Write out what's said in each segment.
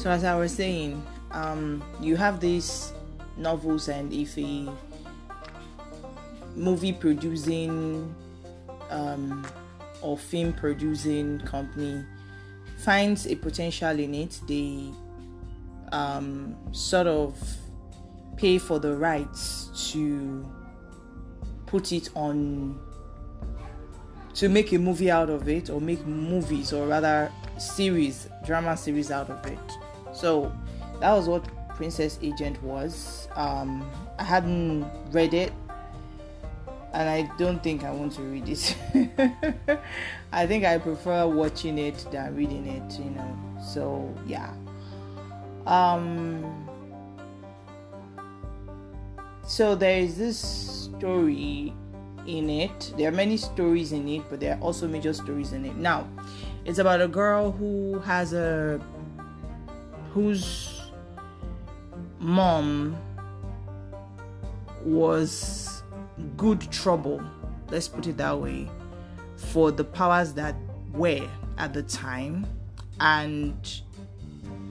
So as I was saying, you have these novels, and if a movie producing or film producing company finds a potential in it, they sort of pay for the rights to put it on, to make a movie out of it, or make movies, or rather drama series out of it. So that was what Princess Agent was. I hadn't read it, and I don't think I want to read it. I think I prefer watching it than reading it, So yeah. So there is this story in it. There are many stories in it, but there are also major stories in it. Now, it's about a girl whose mom was good trouble, let's put it that way, for the powers that were at the time, and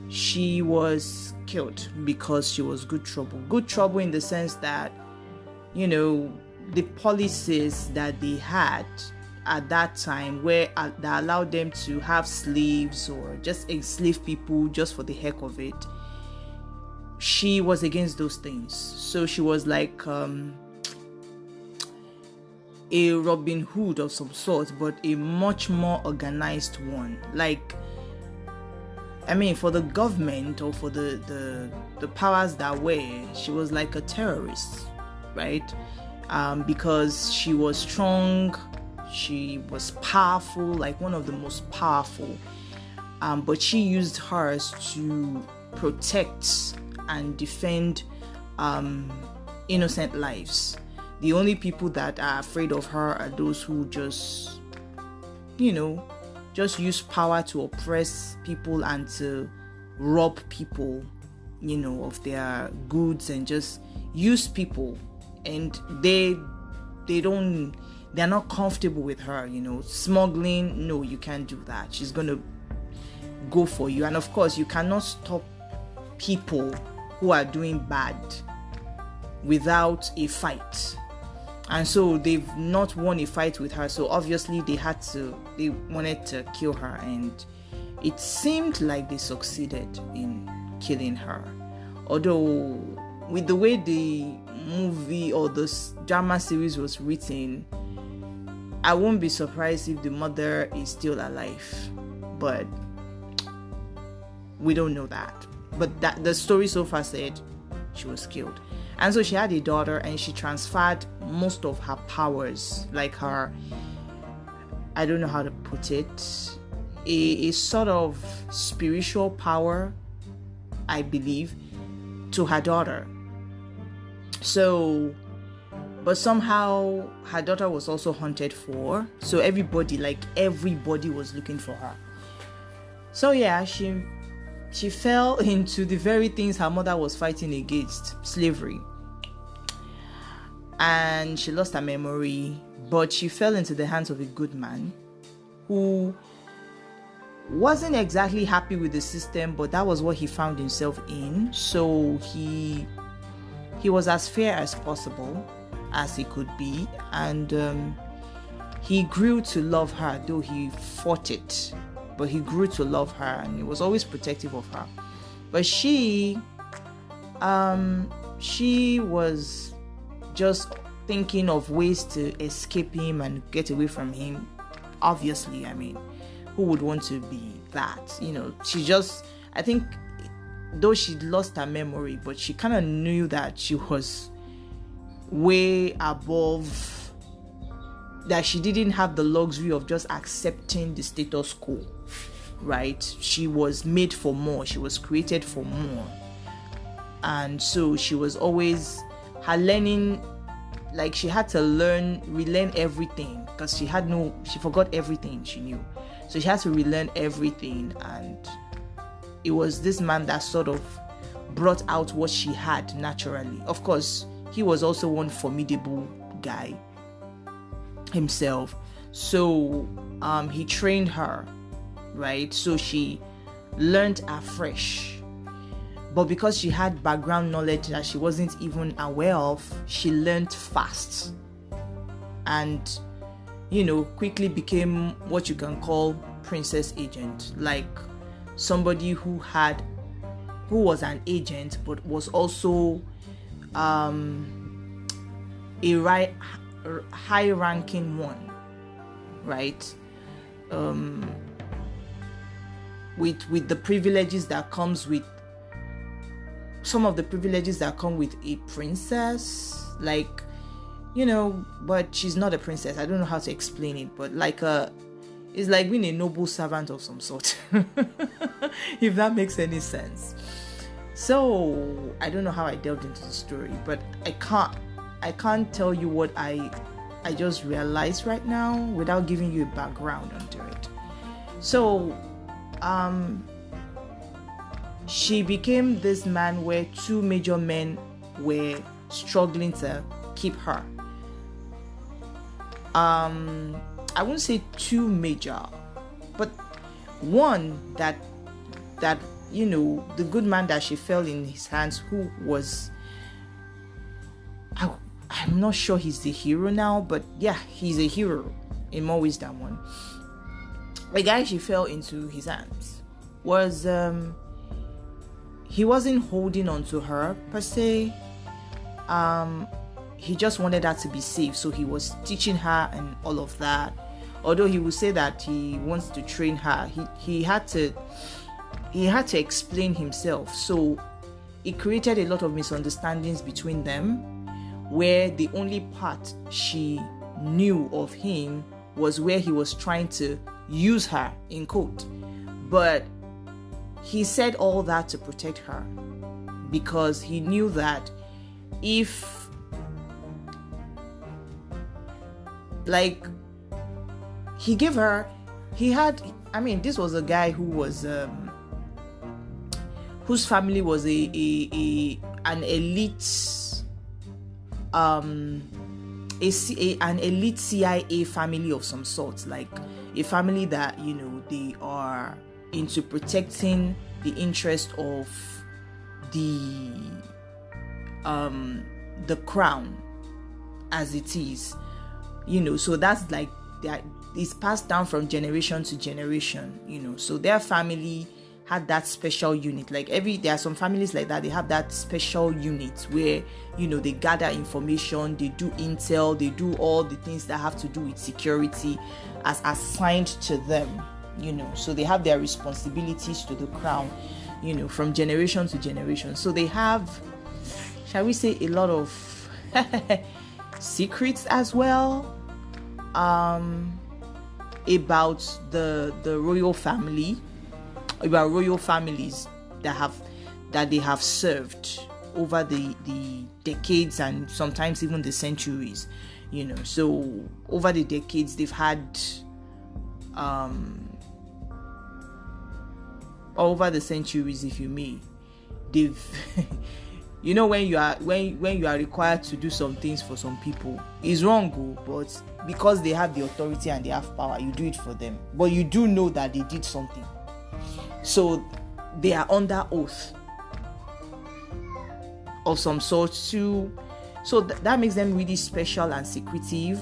she was killed because she was good trouble. Good trouble in the sense that, the policies that they had at that time, where that allowed them to have slaves or just enslave people just for the heck of it, she was against those things. So she was like a Robin Hood of some sort, but a much more organized one. For the government, or for the powers that were, she was like a terrorist, right? Because she was strong, she was powerful, like one of the most powerful. But she used hers to protect and defend innocent lives. The only people that are afraid of her are those who just use power to oppress people and to rob people, of their goods, and just use people. And they're not comfortable with her, smuggling. No, you can't do that. She's gonna go for you. And of course, you cannot stop people who are doing bad without a fight. And so they've not won a fight with her, so obviously they wanted to kill her, and it seemed like they succeeded in killing her. Although with the way the movie or the drama series was written, I won't be surprised if the mother is still alive, but we don't know that. But that the story so far said she was killed. And so she had a daughter, and she transferred most of her powers, like her, I don't know how to put it, a sort of spiritual power, I believe, to her daughter. So, but somehow her daughter was also hunted for. So everybody was looking for her. So yeah, she fell into the very things her mother was fighting against, slavery. And she lost her memory, but she fell into the hands of a good man who wasn't exactly happy with the system, but that was what he found himself in. So he was as fair as possible as he could be, and he grew to love her, though he fought it. But he grew to love her, and he was always protective of her. But she was just thinking of ways to escape him and get away from him. Obviously, who would want to be that? I think, though she lost her memory, but she kind of knew that she was way above, that she didn't have the luxury of just accepting the status quo, right? She was made for more. She was created for more. And so she was always, her learning, like she had to relearn everything, because she forgot everything she knew. So she had to relearn everything, and it was this man that sort of brought out what she had naturally. Of course, he was also one formidable guy himself. So he trained her, right? So she learned afresh But because she had background knowledge that she wasn't even aware of, she learned fast. And, quickly became what you can call princess agent. Like somebody who was an agent, but was also a high-ranking one, right? With the privileges that comes with some of the privileges that come with a princess, like, but she's not a princess. I don't know how to explain it, but it's like being a noble servant of some sort, if that makes any sense. So I don't know how I delved into the story, but I can't tell you what I just realized right now without giving you a background onto it. So she became this man where two major men were struggling to keep her. I wouldn't say two major, but one that the good man that she fell in his hands, who was, I'm not sure he's the hero now, but yeah, he's a hero in more ways than one. The guy she fell into his hands was he wasn't holding on to her per se. He just wanted her to be safe, so he was teaching her and all of that. Although he would say that he wants to train her, he had to explain himself. So it created a lot of misunderstandings between them, where the only part she knew of him was where he was trying to use her, in quote. But he said all that to protect her, because he knew that if, like, he gave her, this was a guy who was whose family was an elite an elite CIA family of some sort, like a family that they are into protecting the interest of the crown as it is, so that's like that is passed down from generation to generation, so their family had that special unit. Like there are some families like that, they have that special unit where they gather information, they do intel, they do all the things that have to do with security as assigned to them, so they have their responsibilities to the crown, from generation to generation. So they have, shall we say, a lot of secrets as well about the royal family, about royal families that they have served over the decades and sometimes even the centuries, so over the decades they've had over the centuries, if you may, they've when you are required to do some things for some people, it's wrong, but because they have the authority and they have power, you do it for them, but you do know that they did something, so they are under oath of some sort too. So that makes them really special and secretive.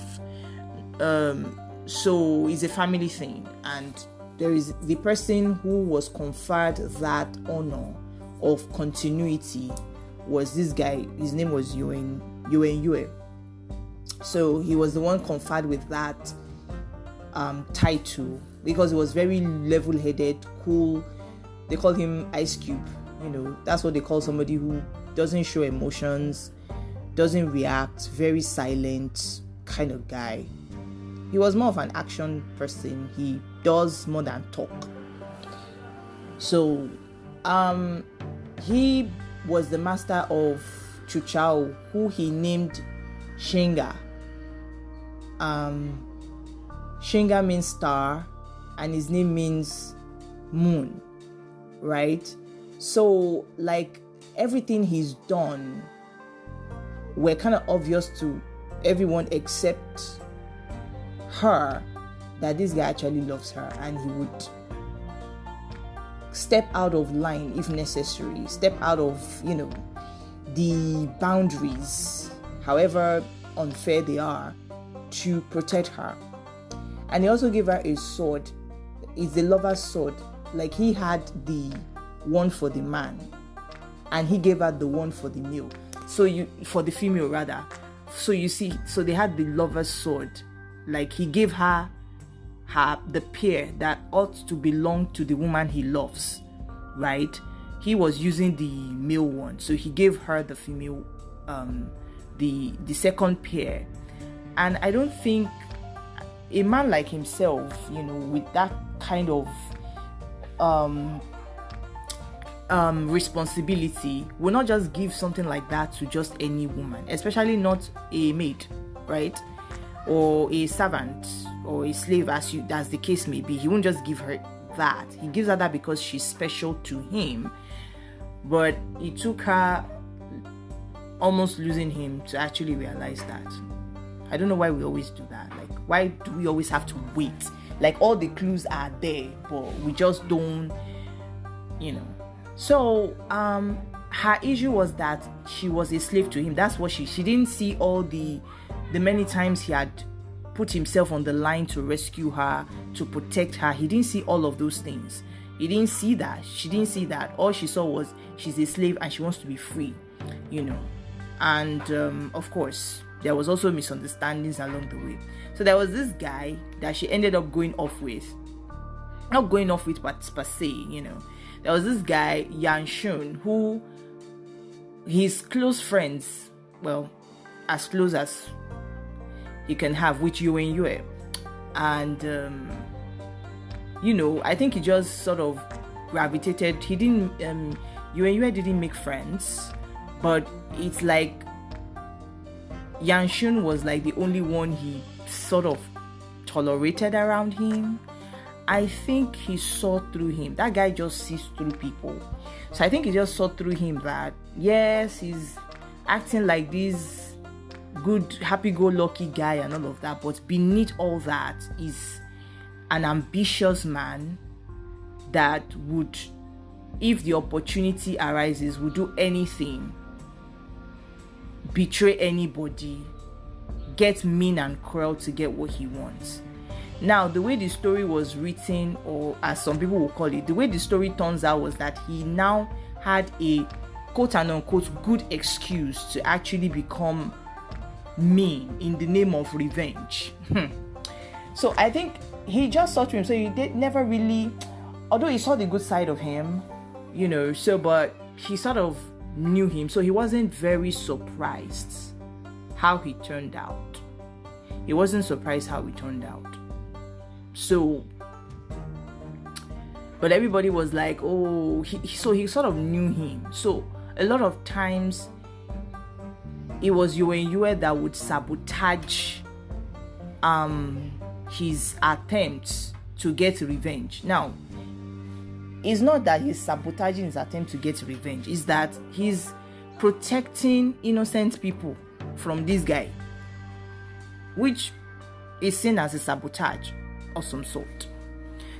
So it's a family thing, and there is the person who was conferred that honor of continuity was this guy. His name was Yuen Yue. So he was the one conferred with that title because he was very level-headed, cool. They called him Ice Cube. That's what they call somebody who doesn't show emotions, doesn't react, very silent kind of guy. He was more of an action person. He does more than talk. So he was the master of Chuchao, who he named Shenga. Shenga means star, and his name means moon, right? So, like, everything he's done were kind of obvious to everyone except her, that this guy actually loves her, and step out of line if necessary, step out of, the boundaries, however unfair they are, to protect her. And he also gave her a sword. It's the lover's sword. Like, he had the one for the man, and he gave her the one for the male. For the female rather. So you see, so they had the lover's sword. Like, he gave her the pair that ought to belong to the woman he loves, right? He was using the male one, so he gave her the female, the second pair. And I don't think a man like himself, with that kind of responsibility, will not just give something like that to just any woman, especially not a maid, right? Or a servant or a slave, as the case may be. He won't just give her that. He gives her that because she's special to him. But it took her almost losing him to actually realize that. I don't know why we always do that. Like, why do we always have to wait? Like, all the clues are there, but we just don't, So, her issue was that she was a slave to him. That's what she didn't see all the many times he had put himself on the line to rescue her, to protect her. He didn't see all of those things. He didn't see that. She didn't see that. All she saw was she's a slave and she wants to be free, And of course, there was also misunderstandings along the way. So there was this guy that she ended up going off with. Not going off with, but per se, There was this guy, Yan Shun, who his close friends, well, as close as he can have, with Yue Yue. And, I think he just sort of gravitated. He didn't, Yue Yue didn't make friends, but it's like Yan Shun was like the only one he sort of tolerated around him. I think he saw through him. That guy just sees through people. So I think he just saw through him that, yes, he's acting like this good, happy-go-lucky guy and all of that, but beneath all that is an ambitious man that would, if the opportunity arises, would do anything, betray anybody, get mean and cruel to get what he wants. Now, the way the story was written, or as some people will call it, the way the story turns out was that he now had a quote and unquote good excuse to actually become mean in the name of revenge. So I think he just saw to him. So he never really, although he saw the good side of him, but he sort of knew him. So he wasn't very surprised how he turned out. He wasn't surprised how he turned out. So, but everybody was like, oh, so he sort of knew him. So a lot of times it was Yue Yue that would sabotage his attempts to get revenge. Now, it's not that he's sabotaging his attempt to get revenge, it's that he's protecting innocent people from this guy, which is seen as a sabotage of some sort.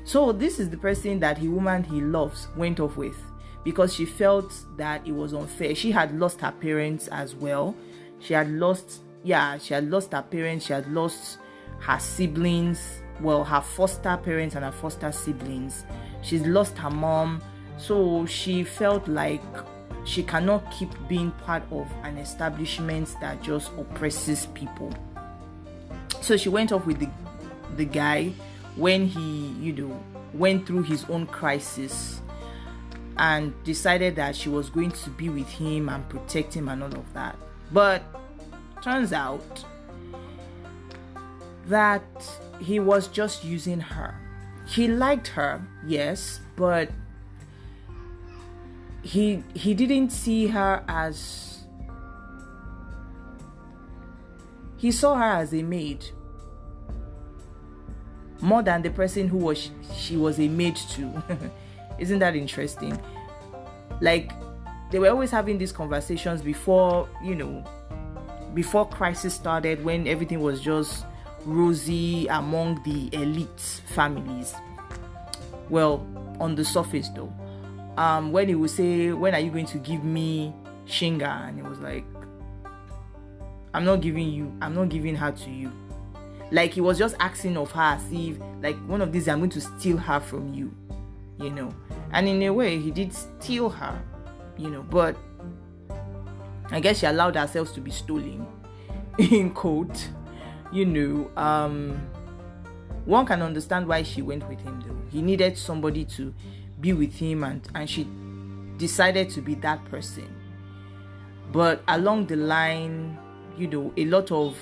So this is the person that the woman he loves went off with because she felt that it was unfair. She had lost her parents as well. She had lost her parents. She had lost her siblings. Well, her foster parents and her foster siblings. She's lost her mom. So she felt like she cannot keep being part of an establishment that just oppresses people. So she went off with the guy when he, went through his own crisis and decided that she was going to be with him and protect him and all of that. But turns out that he was just using her. He liked her, yes, but he didn't see her as, he saw her as a maid more than the person who she was a maid to. Isn't that interesting? Like, they were always having these conversations before crisis started, when everything was just rosy among the elite families. Well, on the surface though. when he would say, when are you going to give me Shinga? And he was like, I'm not giving her to you. Like, he was just asking of her as if, like, one of these, I'm going to steal her from you, you know. And in a way, he did steal her, you know, but I guess she allowed herself to be stolen, in quote, you know. One can understand why she went with him, though. He needed somebody to be with him, and she decided to be that person. But along the line, you know, a lot of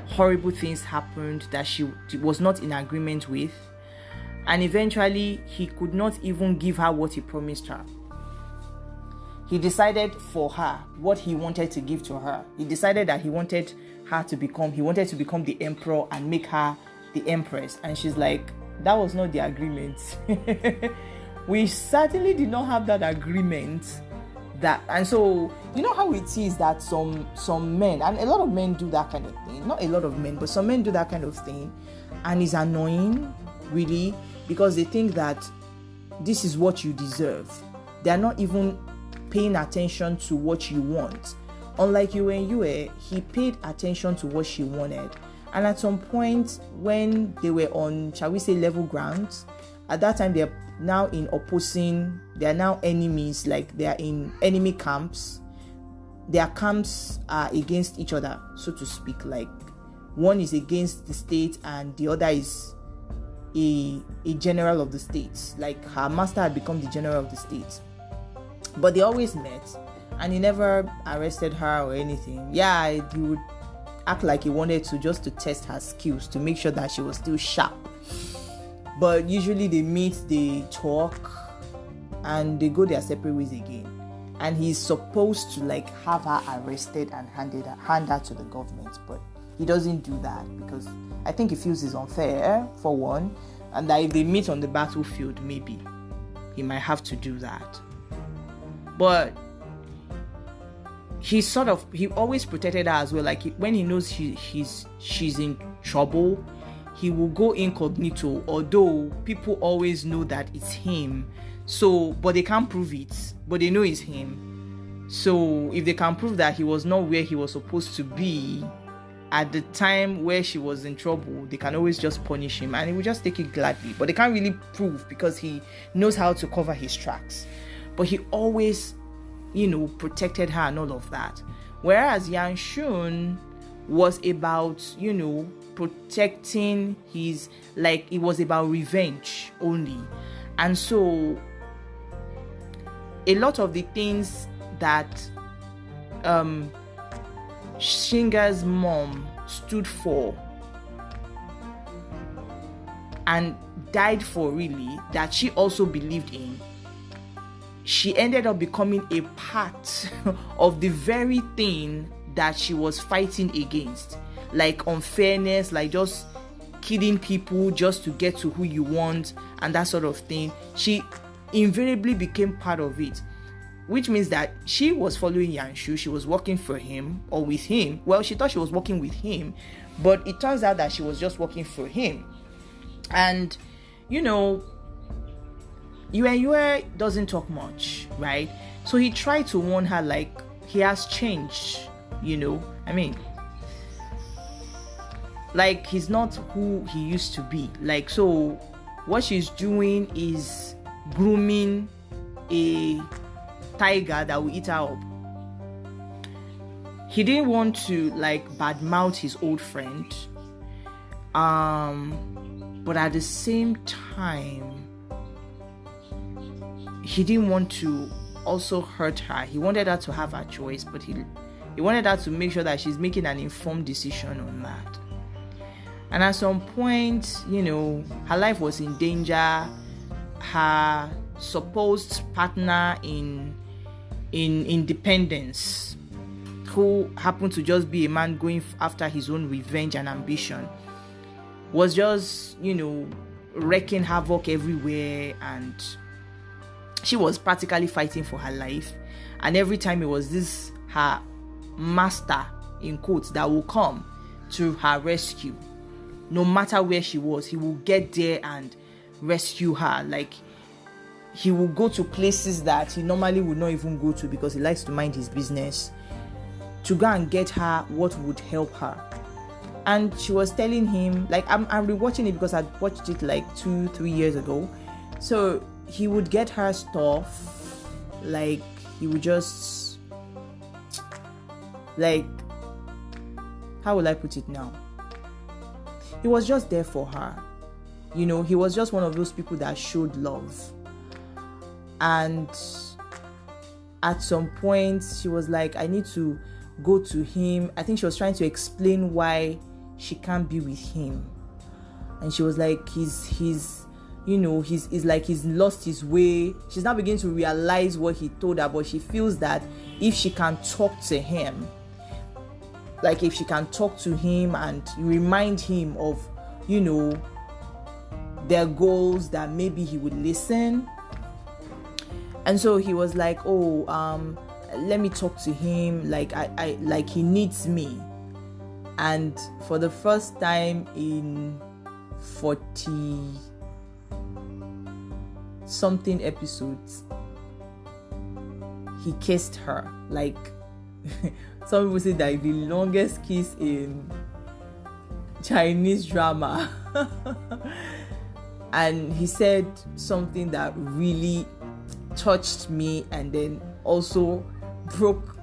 horrible things happened that she was not in agreement with, and eventually he could not even give her what he promised her. He decided for her what he wanted to give to her. He decided that he wanted to become the emperor and make her the empress. And she's like, that was not the agreement. We certainly did not have that agreement. And so, you know how it is that some men, and a lot of men do that kind of thing, not a lot of men, but some men do that kind of thing, and it's annoying, really, because they think that this is what you deserve. They're not even paying attention to what you want. Unlike Yue, he paid attention to what she wanted, and at some point when they were on, shall we say, level grounds, at that time they're now they are now enemies, like they are in enemy camps. Their camps are against each other, so to speak. Like, one is against the state and the other is a general of the state. Like, her master had become the general of the state, but they always met, and he never arrested her or anything. Yeah, he would act like he wanted to, just to test her skills, to make sure that she was still sharp. But usually they meet, they talk, and they go their separate ways again. And he's supposed to, like, have her arrested and hand her to the government. But he doesn't do that because I think he feels it's unfair, for one. And that if they meet on the battlefield, maybe he might have to do that. But he always protected her as well. Like, when he knows she's in trouble, he will go incognito, although people always know that it's him. So, but they can't prove it, but they know it's him. So if they can prove that he was not where he was supposed to be at the time where she was in trouble, they can always just punish him, and he will just take it gladly. But they can't really prove, because he knows how to cover his tracks. But he always, you know, protected her and all of that. Whereas Yan Shun was about, you know, protecting his, like, it was about revenge only. And so a lot of the things that Shinga's mom stood for and died for, really, that she also believed in, she ended up becoming a part of the very thing that she was fighting against. Like unfairness, like just killing people just to get to who you want and that sort of thing. She invariably became part of it, which means that she was following Yan Shu. She was working for him or with him. Well, she thought she was working with him, but it turns out that she was just working for him. And, you know, Yue doesn't talk much, right? So he tried to warn her, like, he has changed, you know. I mean, like, he's not who he used to be. Like, so what she's doing is grooming a tiger that will eat her up. He didn't want to, like, badmouth his old friend, but at the same time, he didn't want to also hurt her. He wanted her to have her choice, but he wanted her to make sure that she's making an informed decision on that. And at some point, you know, her life was in danger. Her supposed partner in independence, who happened to just be a man going after his own revenge and ambition, was just, you know, wreaking havoc everywhere, and she was practically fighting for her life. And every time it was this, her master, in quotes, that will come to her rescue. No matter where she was, he will get there and rescue her. Like, he will go to places that he normally would not even go to because he likes to mind his business, to go and get her what would help her. And she was telling him, like, I'm rewatching it because I watched it like 2-3 years ago. So he would get her stuff, like he would just, like, how will I put it now? He was just there for her. You know, he was just one of those people that showed love. And at some point, she was like, I need to go to him. I think she was trying to explain why she can't be with him. And she was like, he's like he's lost his way. She's now beginning to realize what he told her, but she feels that if she can talk to him, like if she can talk to him and remind him of, you know, their goals, that maybe he would listen. And so he was like, let me talk to him, like I like he needs me. And for the first time in 40 something episodes, he kissed her. Like some people say that the longest kiss in Chinese drama. And he said something that really touched me, and then also broke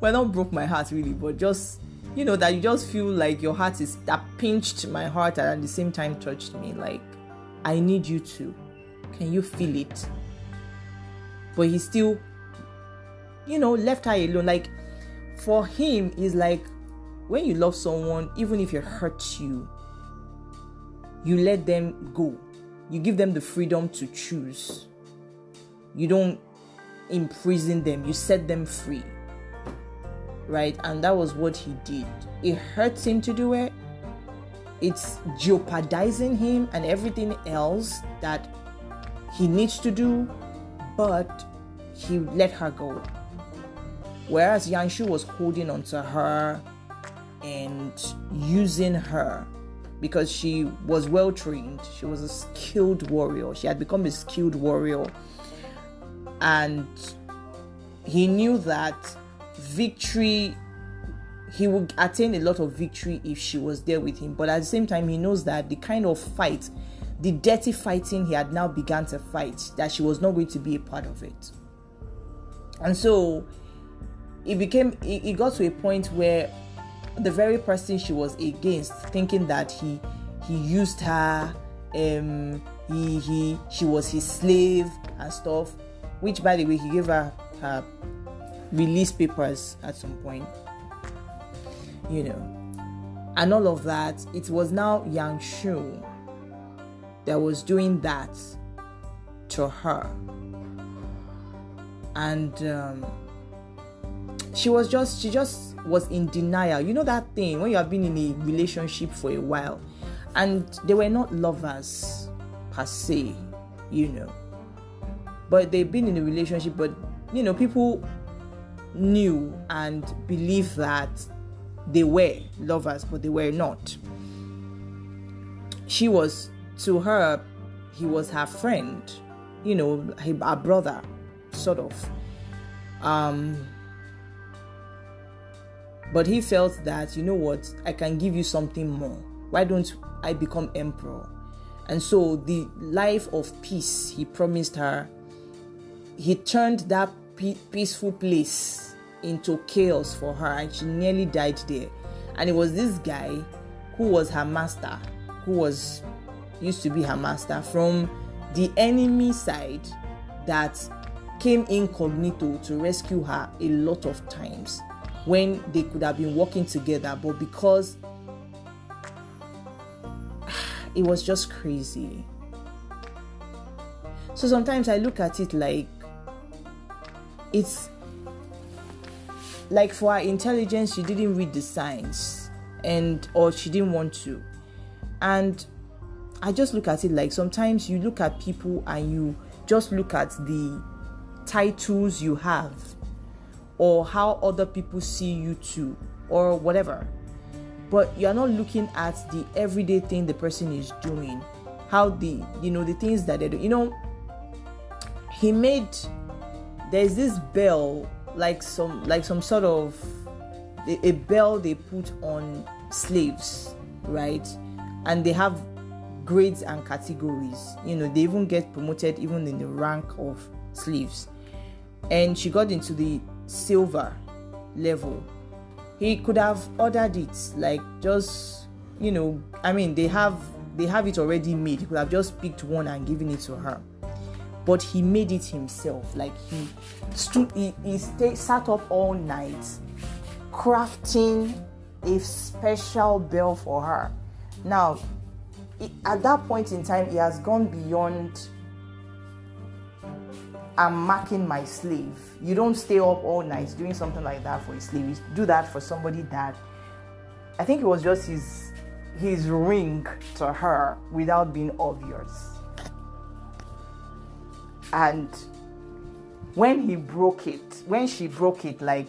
not broke my heart really, but just, you know, that you just feel like your heart is, that pinched my heart and at the same time touched me. Like, I need you to, can you feel it? But he still, you know, left her alone. Like, for him, is like, when you love someone, even if it hurts you, you let them go. You give them the freedom to choose. You don't imprison them. You set them free. Right? And that was what he did. It hurts him to do it. It's jeopardizing him and everything else that he needs to do. But he let her go. Whereas Yanshu was holding onto her and using her because she was well trained. She was a skilled warrior. She had become a skilled warrior. And he knew that victory, he would attain a lot of victory if she was there with him. But at the same time, he knows that the kind of fight, the dirty fighting he had now begun to fight, that she was not going to be a part of it. And so it got to a point where the very person she was against, thinking that he used her, she was his slave and stuff, which, by the way, he gave her release papers at some point, you know, and all of that. It was now Yanshu that was doing that to her. And she just was in denial. You know that thing when you have been in a relationship for a while and they were not lovers per se, you know, but they've been in a relationship, but, you know, people knew and believed that they were lovers, but they were not. She was, to her, he was her friend, you know, her brother, sort of. But he felt that, you know what, I can give you something more. Why don't I become emperor? And so the life of peace he promised her, he turned that peaceful place into chaos for her, and she nearly died there. And it was this guy who was her master, used to be her master from the enemy side, that came incognito to rescue her a lot of times when they could have been working together, but because it was just crazy. So sometimes I look at it like, it's like, for her intelligence, she didn't read the signs, or she didn't want to. And I just look at it like, sometimes you look at people and you just look at the titles you have, or how other people see you too, or whatever. But you're not looking at the everyday thing the person is doing, how the things that they do. You know, there's this bell, like some sort of a bell they put on slaves, right? And they have grades and categories. They even get promoted even in the rank of slaves. And she got into the silver level. He could have ordered it, like, just, they have it already made. He could have just picked one and given it to her. But he made it himself. Like, he sat up all night crafting a special bell for her. Now, at that point in time, he has gone beyond, I'm marking my slave. You don't stay up all night doing something like that for a slave. You do that for somebody that, I think it was just his ring to her without being obvious. And when she broke it, like,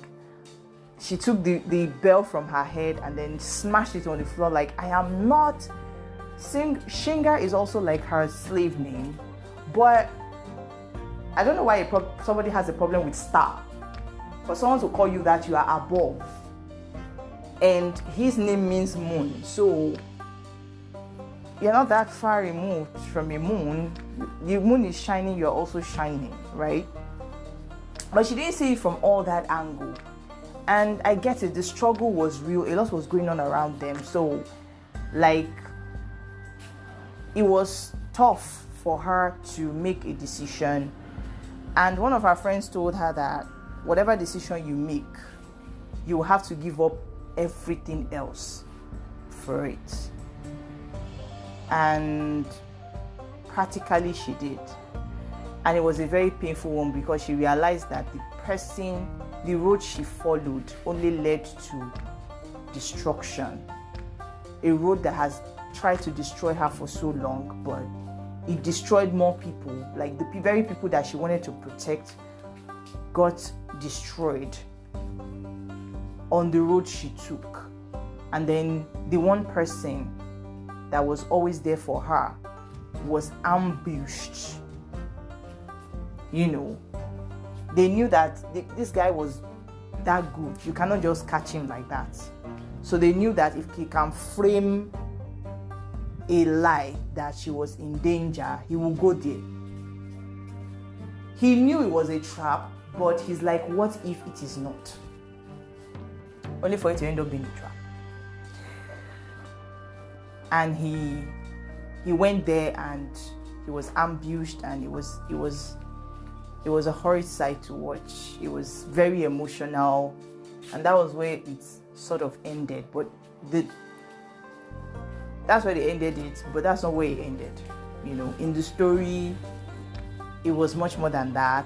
she took the bell from her head and then smashed it on the floor. Like, I am not... Shinga is also like her slave name, but I don't know why somebody has a problem with star. For someone to call you that, you are above. And his name means moon. So you're not that far removed from a moon. The moon is shining, you're also shining, right? But she didn't see it from all that angle. And I get it, the struggle was real. A lot was going on around them. So, like, it was tough for her to make a decision. And one of her friends told her that whatever decision you make, you will have to give up everything else for it. And practically she did. And it was a very painful one, because she realized that the road she followed only led to destruction. A road that has tried to destroy her for so long, but it destroyed more people. Like, the very people that she wanted to protect got destroyed on the road she took. And then the one person that was always there for her was ambushed. They knew that this guy was that good. You cannot just catch him like that. So they knew that if he can frame a lie that she was in danger, he will go there. He knew it was a trap, but he's like, what if it is not? Only for it to end up being a trap. And he went there and he was ambushed, and it was a horrid sight to watch. It was very emotional, and that was where it sort of ended. But that's where they ended it, but that's not where it ended. In the story, it was much more than that.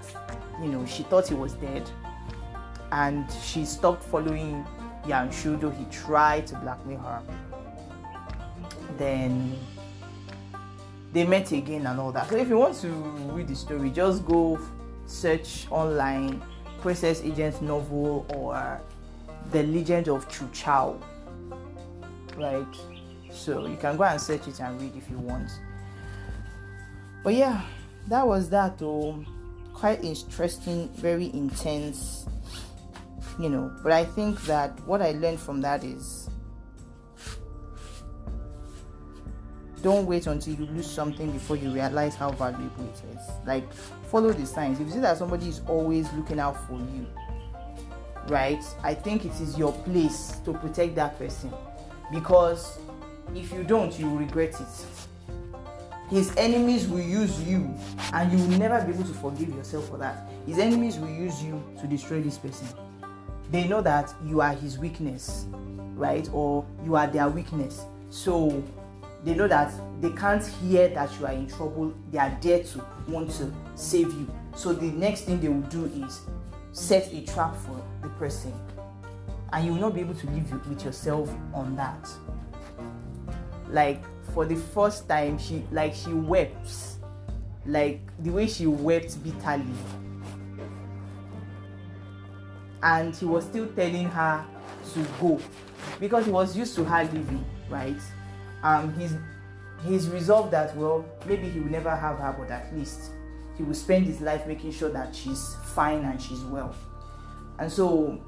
She thought he was dead, and she stopped following Yanshu, though he tried to blackmail her. Then they met again and all that. So if you want to read the story, just go search online Princess Agent novel or The Legend of Chu Chao, right? So you can go and search it and read if you want. But yeah, that was that though. Quite interesting, very intense, but I think that what I learned from that is, don't wait until you lose something before you realize how valuable it is. Like, follow the signs. If you see that somebody is always looking out for you, right, I think it is your place to protect that person, because if you don't, you will regret it. His enemies will use you, and you will never be able to forgive yourself for that. His enemies will use you to destroy this person. They know that you are his weakness, right? Or you are their weakness. So they know that they can't hear that you are in trouble. They are there to want to save you. So the next thing they will do is set a trap for the person. And you will not be able to live with yourself on that. Like, for the first time, she wept. Like, the way she wept bitterly. And he was still telling her to go, because he was used to her leaving, right? He's resolved that, well, maybe he will never have her, but at least he will spend his life making sure that she's fine and she's well. And so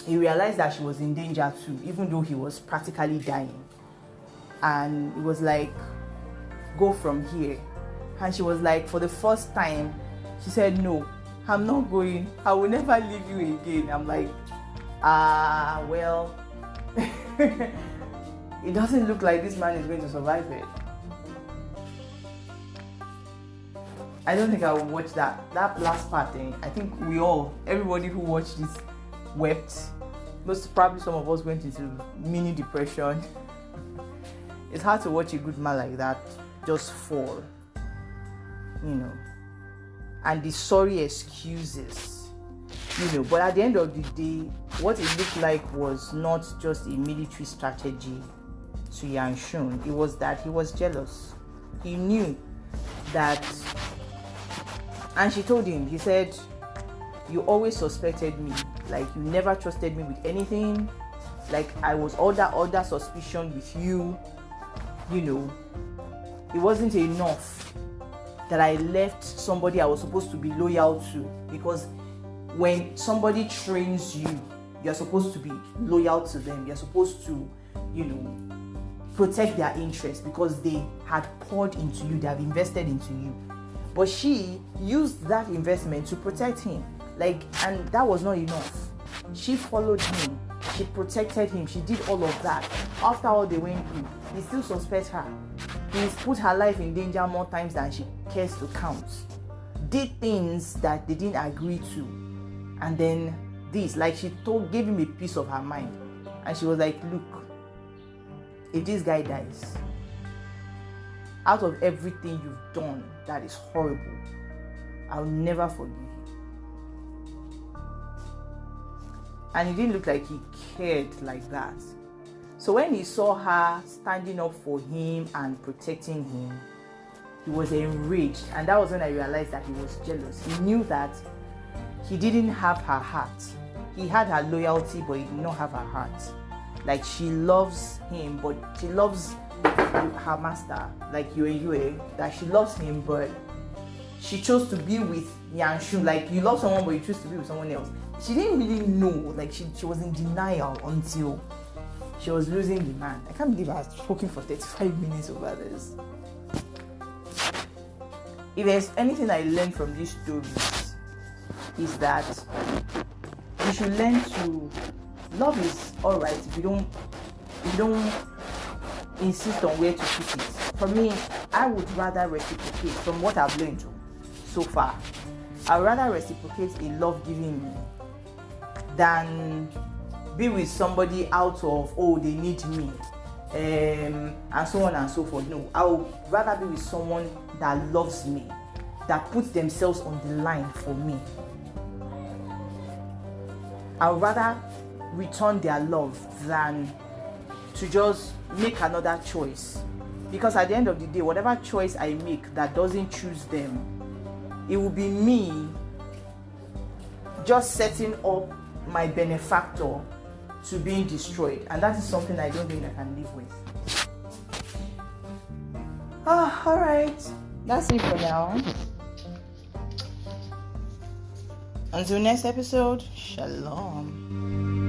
he realized that she was in danger too, even though he was practically dying. And it was like, go from here. And she was like, for the first time, she said, no, I'm not going. I will never leave you again. I'm like, well, it doesn't look like this man is going to survive it. I don't think I will watch that last part. I think everybody who watched this wept. Most probably some of us went into mini depression. It's hard to watch a good man like that just fall, and the sorry excuses, but at the end of the day, what it looked like was not just a military strategy to Yang Shun. It was that he was jealous. He knew that, and she told him, he said, you always suspected me, like you never trusted me with anything, like I was under suspicion with you. It wasn't enough that I left somebody I was supposed to be loyal to, because when somebody trains you, you're supposed to be loyal to them. You're supposed to, protect their interests because they had poured into you, they have invested into you. But she used that investment to protect him, and that was not enough. She followed him, she protected him, she did all of that. After all they went through, he still suspects her. He's put her life in danger more times than she cares to count. Did things that they didn't agree to. And then this, she gave him a piece of her mind. And she was like, look, if this guy dies, out of everything you've done that is horrible, I'll never forgive you. And it didn't look like he cared like that. So when he saw her standing up for him and protecting him, he was enraged. And that was when I realized that he was jealous. He knew that he didn't have her heart. He had her loyalty, but he did not have her heart. She loves him, but she loves her master, like Yue, that she loves him, but she chose to be with Yang Shun. You love someone, but you choose to be with someone else. She didn't really know. She was in denial until she was losing the man. I can't believe I was talking for 35 minutes over this. If there's anything I learned from these stories, is that you should learn to love is alright if you don't insist on where to put it. For me, I would rather reciprocate from what I've learned so far. I'd rather reciprocate a love given me than be with somebody out of, they need me, and so on and so forth. No, I would rather be with someone that loves me, that puts themselves on the line for me. I would rather return their love than to just make another choice. Because at the end of the day, whatever choice I make that doesn't choose them, it will be me just setting up my benefactor to being destroyed, and that is something I don't think I can live with. Alright, that's it for now. Until next episode, shalom.